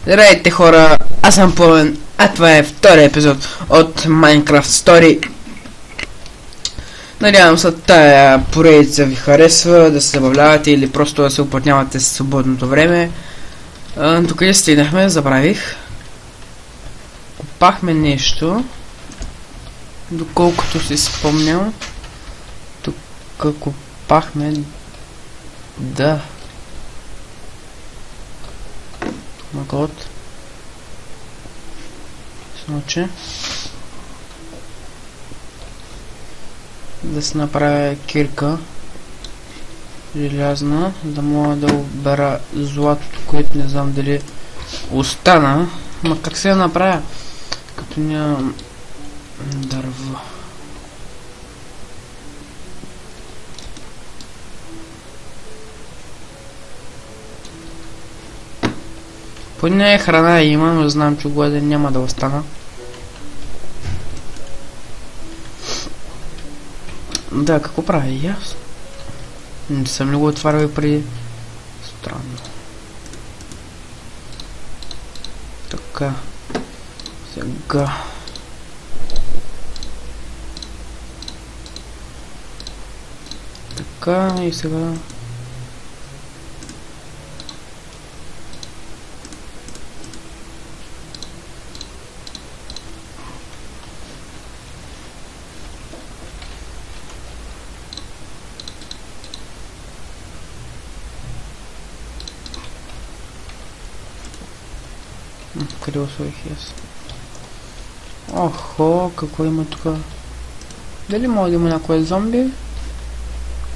Здравейте хора, аз съм Пълен, а това е втори епизод от Minecraft Story. Надявам се тая поредица ви харесва, да се забавлявате или просто да се употнявате с свободното време. Тук ли стигнахме, забравих. Копахме нещо. Доколкото си спомням. Тук копахме... Да. Магот. Значи да се направя кирка желязна, да мога да обера златото, което не знам дали остана. Ма как се я направя, като нямам дърво? Поне храна има, но знам, че гладен няма да остана. Да, какво правя и аз? Не съм ли го отварял преди? Странно. Така. Сега. Така и сега. Къде освоих аз? Охо, какво има тук? Дали мога да има някое зомби?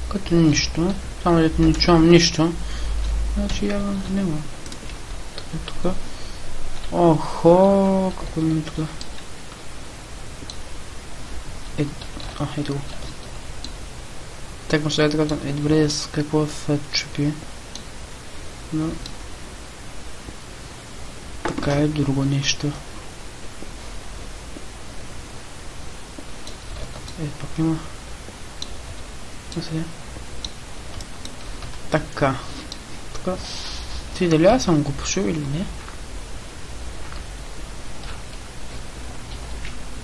Като нищо. Само дето не чувам нищо. Значи явно няма. Тук. Охо, какво има тук? Ето го. Так му ще да казвам, добре с какво се чупи. Но... така е друго нещо. Пак има. Така. Така. Ти дали аз съм го пушил или не?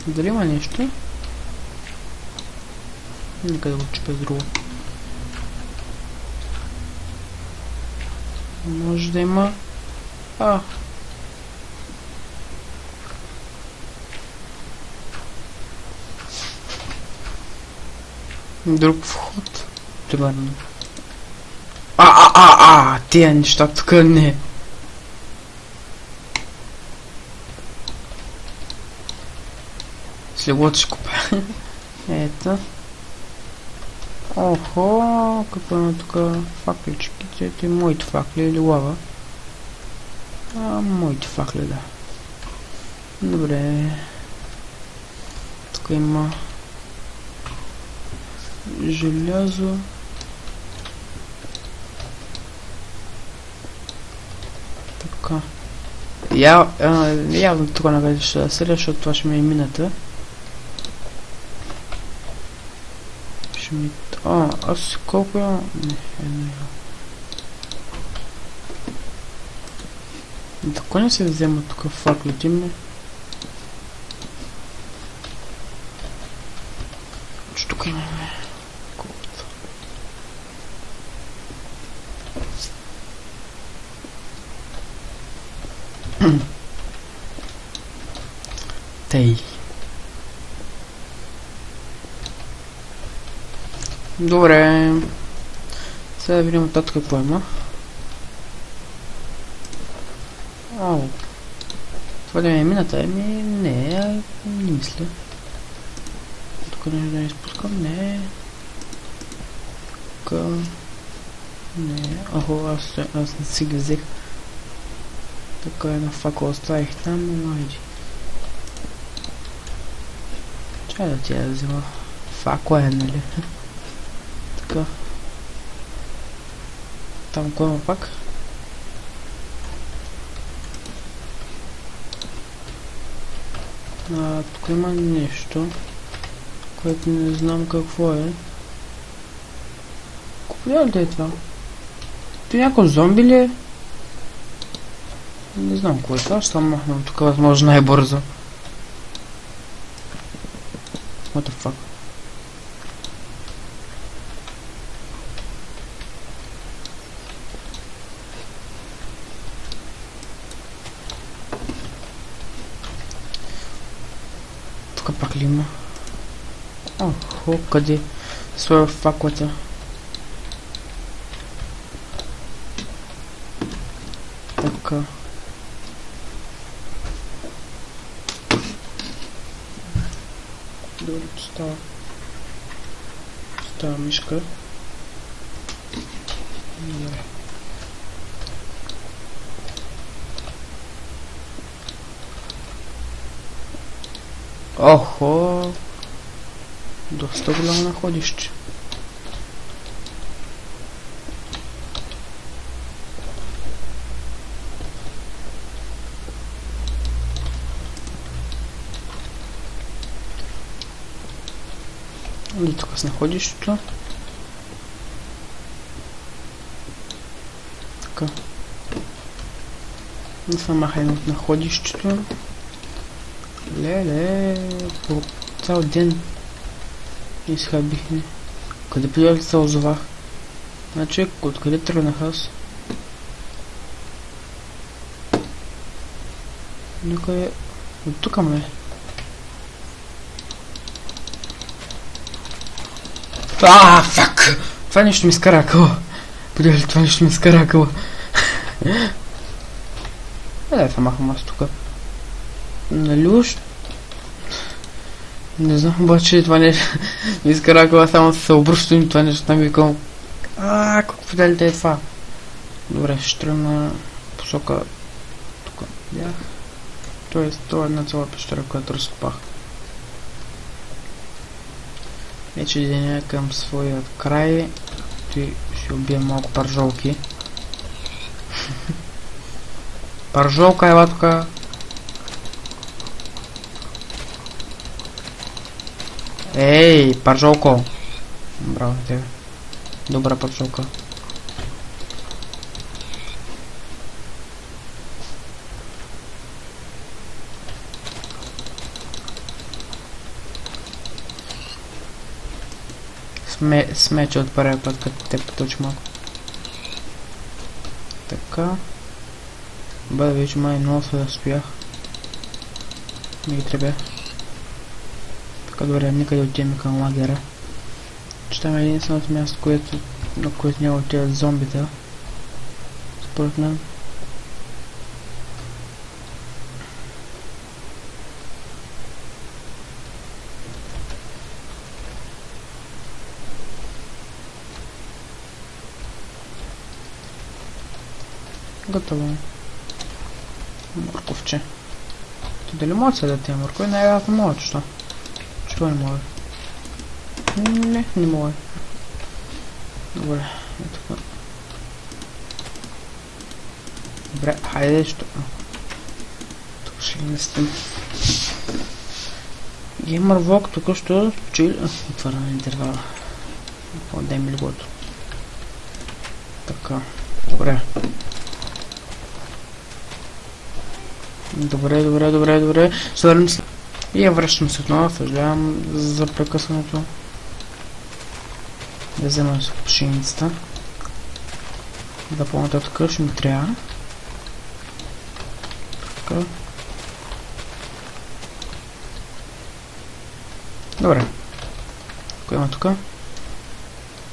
Дали има нещо? Нека да го чупя с друго. Може да има... друг вход. Примерно. Тия неща тук не. Слегото ще купа. Ето. Охо, какво има тук? Факлички. Ето и моите факли или лава. Моите факли, да. Добре. Тук има желязо. Така. Явно тук накъде ще да селя, защото това ще ми е мината. Ще ми... аз колко я... Не, едно я. Тако не се взема тук факлите ми. Тук имаме колкото. Тей. Добре. Сега да видим оттатък какво има. Това да ми е мината? Не мисля. Тук нещо да не изпускам? Не. Тук... не. Аз не си ги взех. Така една факла оставих там, но айди. Чай да ти я взема. Факла е, нали? Така. Там кой има пак? Тук има нещо, което не знам какво е. Какво е това? Ти някой зомби ли е? Не знам кое това, ще съм махнем тук възможно най-бързо. What the fuck? Тук пак ли има? Охо, къде? Своя факлата. Така. Добре, става. Става мишка. Добре. Охо! Доста голямо находище. И тук с находището. Така. Не съм махали от находището. Леле, по цял ден изхабихме. Къде приятели се озовах? Значи, откъде тръгнах аз? Някъде... От тука ме. Фак! Това нещо ми скара къла. Приятели, това нещо ми скара къла. Това махам аз тука. Нали уж? Не знам, обаче това нещо ми изкара къла, само се обръщам и това нещо там викам. Какво дали е това? Добре, ще тръгна посока тук бях. Тоест, това е една цяла пещера, която разкопах. Вече деня към своя край. Ти ще убия малко пържолки. Пържолка ела тука. Ей, пържолко! Браво тебе. Добра пържолка. Смече от първия път, като те поточи малко. Така. Бъде вече май много се разстоях. Не ги трябва. Така добре, никъде отиваме към лагера. Че там е единственото място, на което няма отиват зомбита. Според мен. Готово. Морковче. Ти дали могат се да тия моркови? Най-вероятно могат, що? Що не могат? Не могат. Добре, ето. Добре, хайде, що? Тук ще ги местим. Геймър Вок тук що спочили... Отваряме интервала. Отдай ми лигото. Така, добре. Добре. Свърнем се. И я връщам се отново. Съжалявам за прекъсването. Да вземем с пшеницата. Да по-нататък ще ми трябва. Така. Добре. Кой има тук?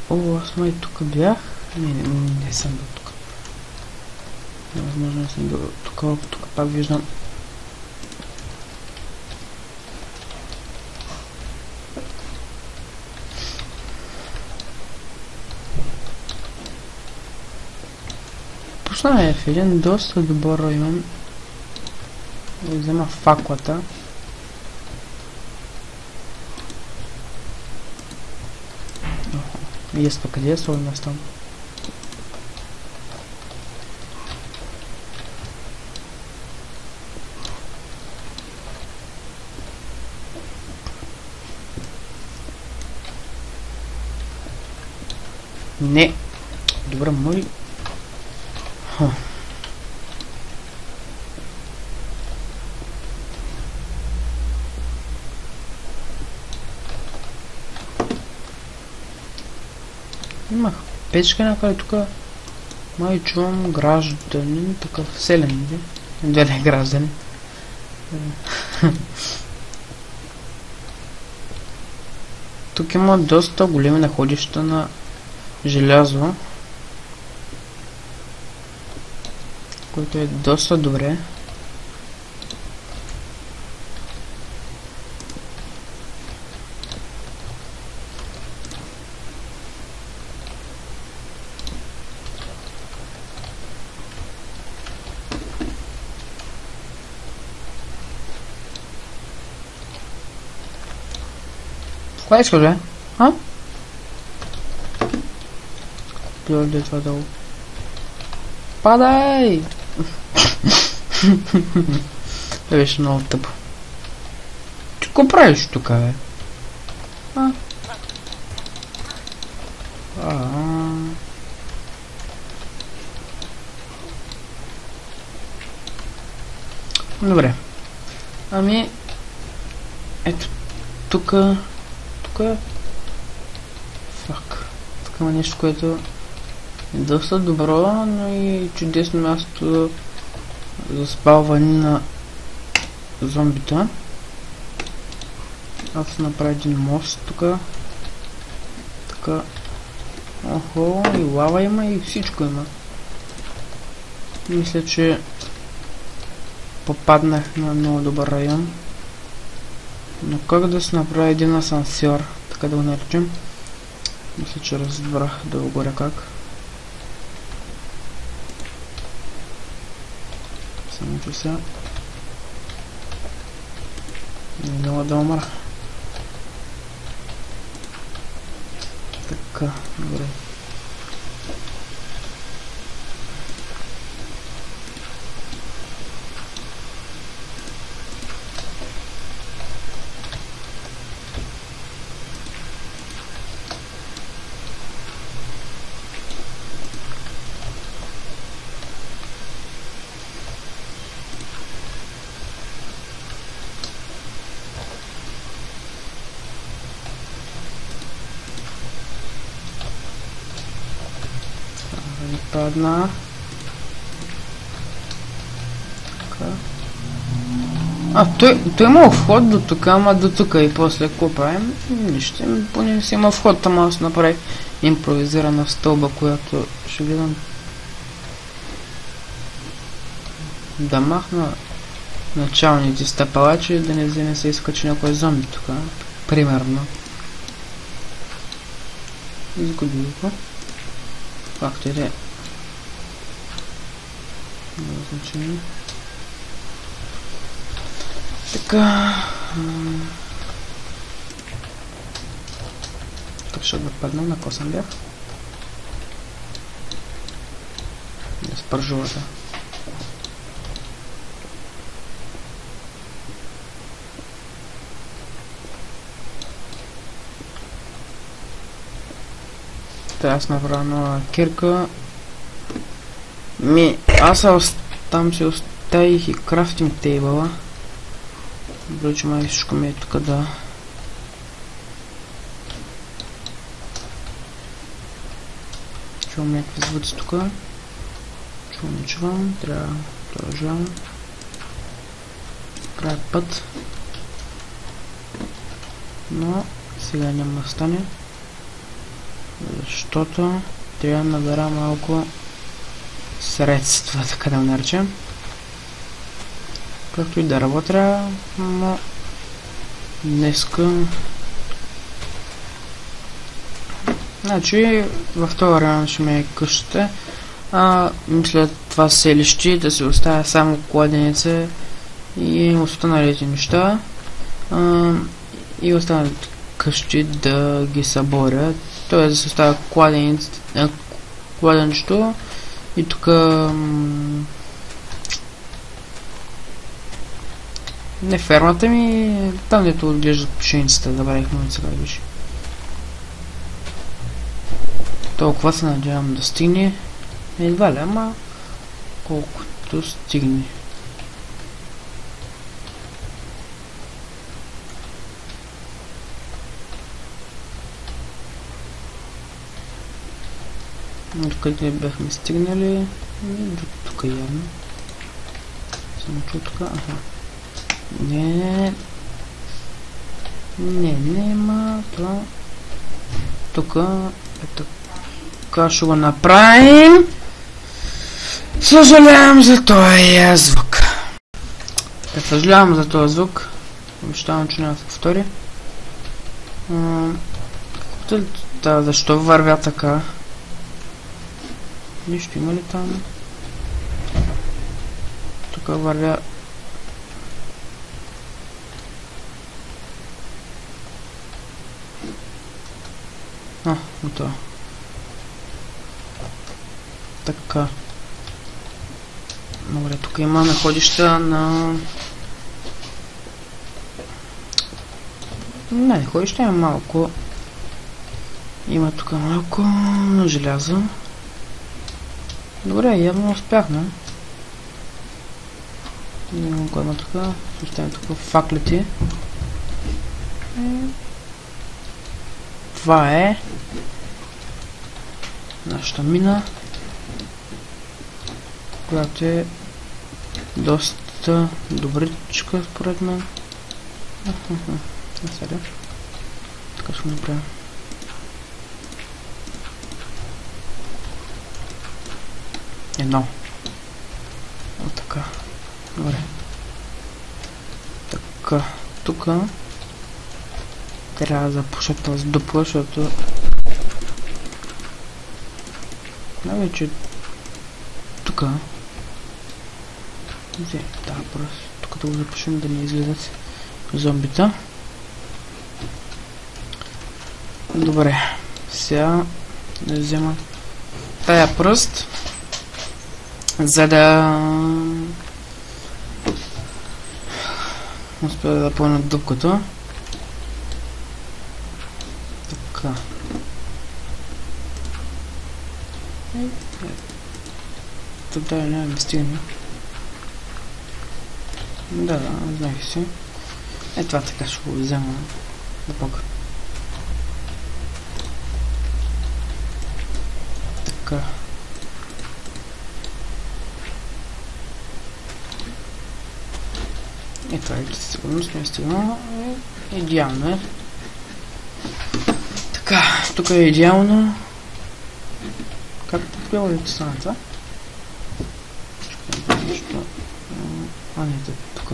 О, аз май тук бях. Не съм бил тук. Невъзможно да съм бил тук. Тук пак виждам. Пусна в един доста добър район. Да взема факлата. Есть пък къде е слой место? Не. Добре, мой. Имах печка някъде тук. Май чувам гражданин, такъв селен, не гражданин. Тук има доста големи находища на желязо, което е доста добре. Кога искаш, бе? А? Дойде това долу. Падай! Това беше много тъпо. Ти какво правиш тук, бе? А? Добре. Ами... Ето, тук... Фак. Тук има нещо, което е доста добро, но и чудесно място за спалване на зомбита. Аз ще направя един мост тук. Така. Охо, и лава има, и всичко има. Мисля, че попаднах на много добър район. Но как да се направи един асансьор, така да го наречем? Мисля, че разбрах долу-горе как. Само че сега не мога да умра. Така, добре. Падна. Така. Той има вход до тук, ама до тук и после какво правим? Нищо. Поне си има вход, там аз направих импровизирана стълба, която ще гледам да махна началните стъпалачи, да не вземе се изкачи някой зомби тук. Примерно. Изгуби го. Както и да е. Няма значение. Така. Тук ще да падна, на косъм бях. Да спържувата. Аз направя нова кирка. Аз там си оставих и крафтинг тейбъла. Добре, че май всичко ми е тук да... Чувам някакви звуци тук. Чувам, трябва да продължавам. Правя път. Но сега няма да стане. Защото трябва да набера малко средства, така да го наречем. Както и да работя, но днеска... Значи, във този район ще ми е къщата. Мисля това селище да се оставя само кладенеца и останалите неща. И останалите къщи да ги съборя. Т.е. да се оставя кладенчето и тук не фермата ми, там дето отглеждат пшеницата, забравих много сега беше. Толкова се надявам да стигне. Едва ли, ама колкото стигне. Докъде бяхме стигнали? До тук явно. Само чу тук. Аха. Не, ма това. Тук. Ето. Така ще го направим. Съжалявам за този звук. Съжалявам за този звук. Обещавам, че няма да се повтори. Защо вървя така? Нищо има ли там? Тук вървя... готово. Така. Добре, тук има находища на... Не, находища има малко. Има тук малко желязо. Добре, явно успяхме. Имам кой има тук. Оставим тук факлите. Това е нашата мина, която е доста добричка според мен. Сега. Така ще го направим. Едно. О, така. Добре. Така. Тук трябва да запуша този дупла, защото най-вече тук просто тук да го запушим да не излизат зомбита. Добре, сега да взема тая пръст, за да успя да запълня дупката. Така. Тук да няма да стигне. Да, знаех си. Това така ще го взема да пога. Така. Това е сигурно сме стигнал. Идеално е. Така, тук е идеално. Как прилагате стана това? Не, тук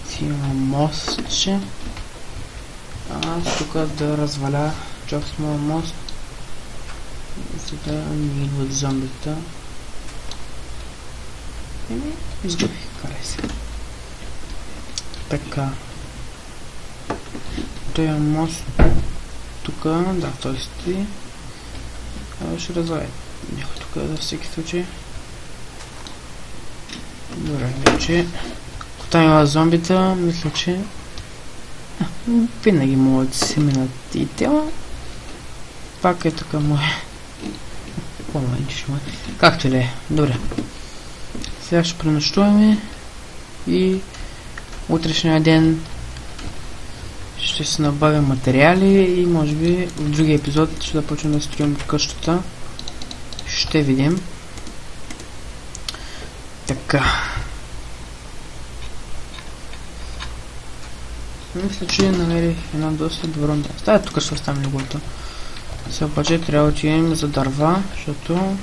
си има мостче. Аз тук да разваля чак с моя мост, за да не идват зомбита. Изгубих, карай се. Така. Той е мост тук, да, той стои. Ще разваля някой тук за всеки случай. Добре, вече ако там има зомбита, мисля, че винаги могат да си минат и тела. Пак е тук мое. По-малече мое. Както и да е. Добре. Сега ще пренощуваме и утрешния ден ще се набавя материали и може би в другия епизод ще започнем да строим къщата. Ще видим. Така. Мисля, че намерих едно доста добро място. Тук ще оставим легото. Сега обаче трябва да отидем за дърва, защото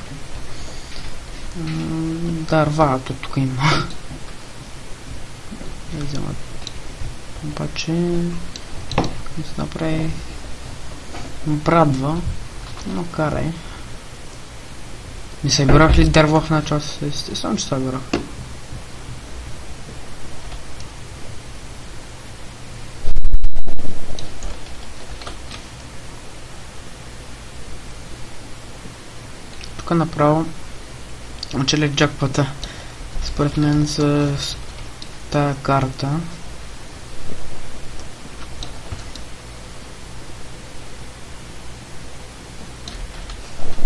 дървато тук има. Да вземат. Обаче не се направи брадва, но карай. Не събирах ли дърво в начало? Естествено, че събирах. Тук направо учелих джакпата. Според мен за тая карта.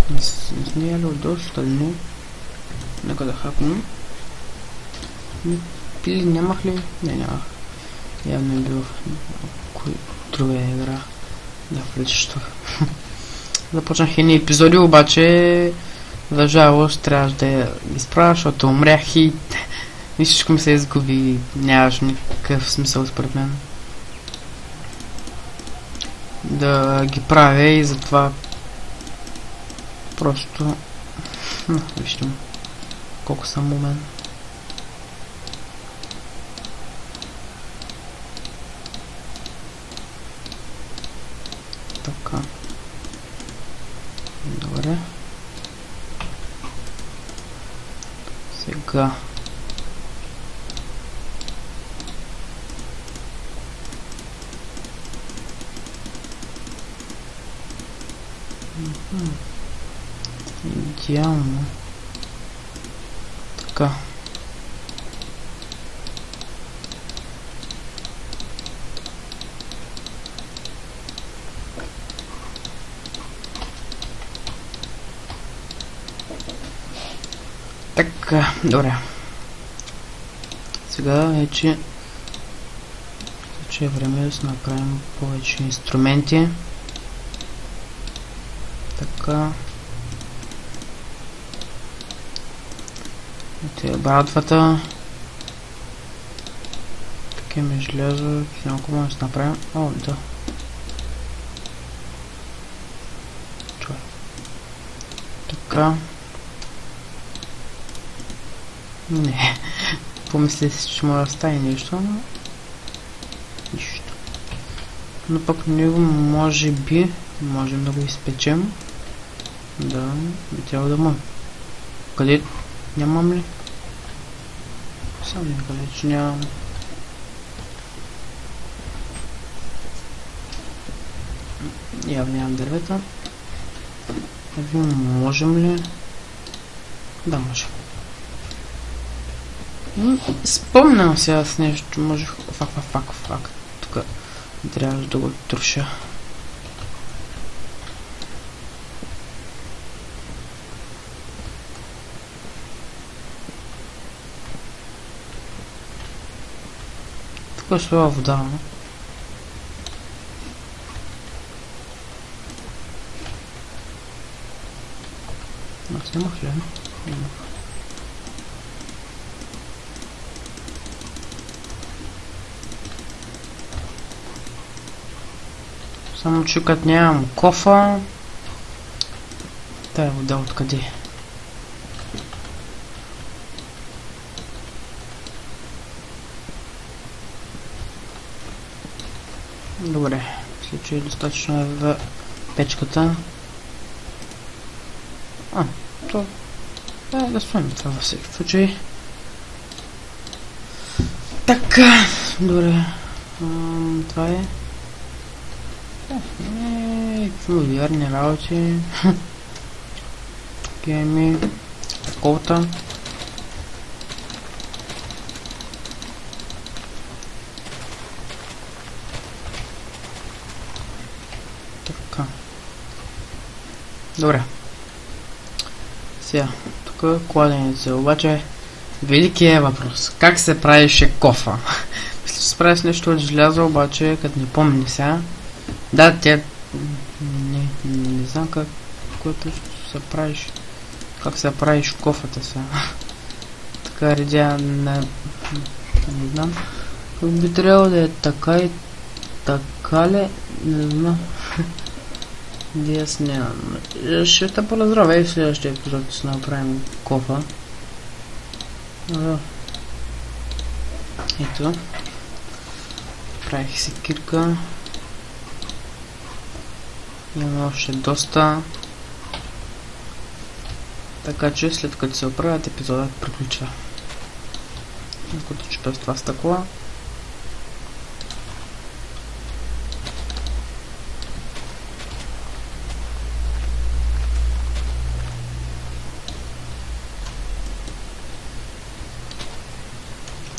Не сме яли отдолу остальни. Нека да хапнем. Пили нямах ли? Не, нямах. Явно е бил в друга игра. Да, влечествах. Започнах едни епизоди, обаче за жалост трябваше да ги справя, защото умрях и всичко ми се изгуби. Нямаше никакъв смисъл според мен да ги правя и затова просто вижте колко съм умен. Така. Добре. Сега. Идеално. Така. Така, добре. Сега вече е време да си направим повече инструменти. Така. Ето е брадвата. Така ми желязо. Малко може да си направим. О, да. Това. Така. Не. Помисля си, че може да стане нещо, но нищо. Но пък него може би можем да го изпечем. Да, би трябвало да мога. Къде? Нямам ли? Само никъде, че нямам. Явно нямам дървета. Можем ли? Да, може. Спомням сега с нещо, можех... Фак. Тук трябваше да го труша. Тук е своя вода, но? Аз имах ли? Имах. Само че като нямам кофа, тая вода откъде? Добре, мисля, че е достатъчно в печката. То... да сложим това във всеки случай. Така, добре. Това е... какви модерни работи. Тук имаме таковата. Така. Добре. Сега, тук кладенеца, обаче великият въпрос. Как се правише кофа? Мисля, че се прави с нещо от желязо, обаче като не помня сега. Да, тя... Не знам как... Което се правиш... Как се правиш кофата сега. Така редя на... Не знам. Как би трябвало да е така и... Така ли? Не знам. Аз нямам. Ще те поздравя и в следващия епизод ще направим кофа. Ето. Правих си кирка. Имаме още доста. Така че след като се оправят, епизодът приключва. Докато чупя с това стъкла.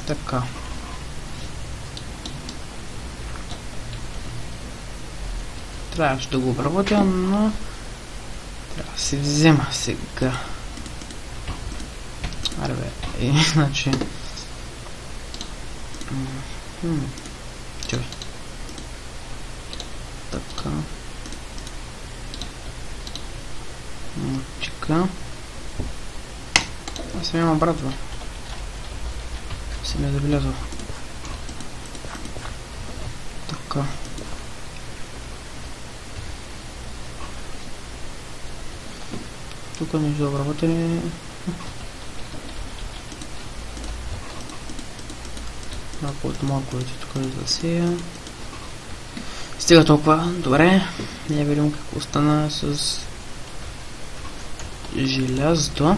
Така. Трябваше да го обработя, но трябва да се взема сега. Аре бе, иначе... Чуй. Така. Така. Аз съм имам обратно. Си ме забелязал. Така. Тук между обработени. Малко от малковете тук да засея. Стига толкова. Добре. Я видим какво стана с желязото.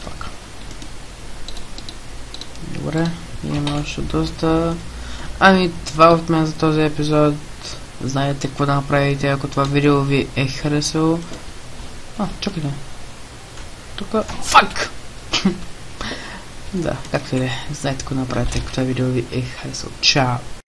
Пак. Добре. Има още доста. Ами това от мен за този епизод. Знаете какво да направите, ако това видео ви е харесало. Чакайте. Тука. Фак! Да, както и да е. Знаете какво да направите, ако това видео ви е харесало. Чао!